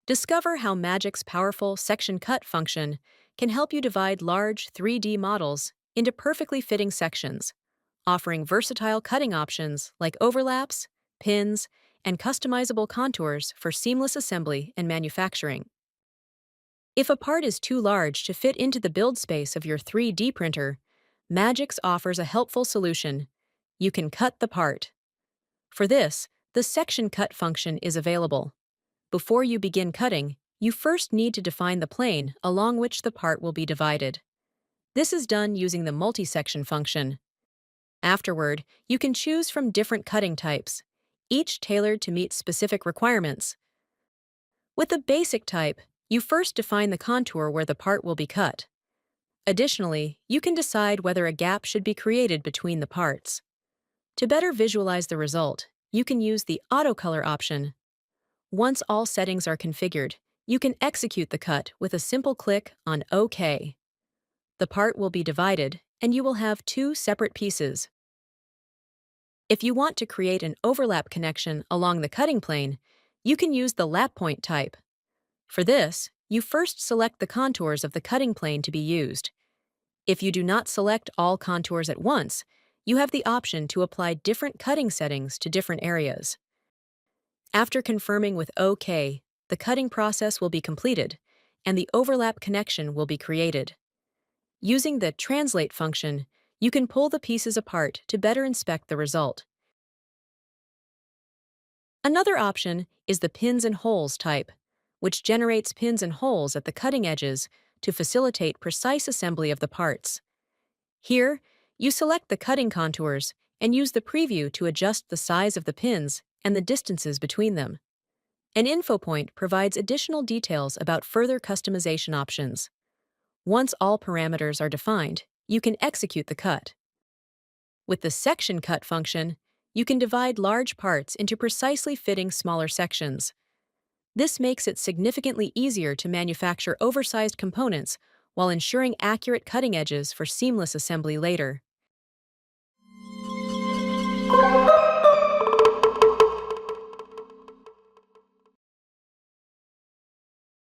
Discover how Magic's powerful section cut function can help you divide large 3D models into perfectly fitting sections, offering versatile cutting options like overlaps, pins, and customizable contours for seamless assembly and manufacturing. If a part is too large to fit into the build space of your 3D printer, Magix offers a helpful solution. You can cut the part. For this, the section cut function is available. Before you begin cutting, you first need to define the plane along which the part will be divided. This is done using the multi-section function. Afterward, you can choose from different cutting types, each tailored to meet specific requirements. With the basic type, you first define the contour where the part will be cut. Additionally, you can decide whether a gap should be created between the parts. To better visualize the result, you can use the Auto Color option. Once all settings are configured, you can execute the cut with a simple click on OK. The part will be divided, and you will have two separate pieces. If you want to create an overlap connection along the cutting plane, you can use the lap point type. For this, you first select the contours of the cutting plane to be used. If you do not select all contours at once, you have the option to apply different cutting settings to different areas. After confirming with OK, the cutting process will be completed, and the overlap connection will be created. Using the Translate function, you can pull the pieces apart to better inspect the result. Another option is the Pins and Holes type, which generates pins and holes at the cutting edges to facilitate precise assembly of the parts. Here, you select the cutting contours and use the preview to adjust the size of the pins and the distances between them. An info point provides additional details about further customization options. Once all parameters are defined, you can execute the cut. With the Section Cut function, you can divide large parts into precisely fitting smaller sections. This makes it significantly easier to manufacture oversized components while ensuring accurate cutting edges for seamless assembly later.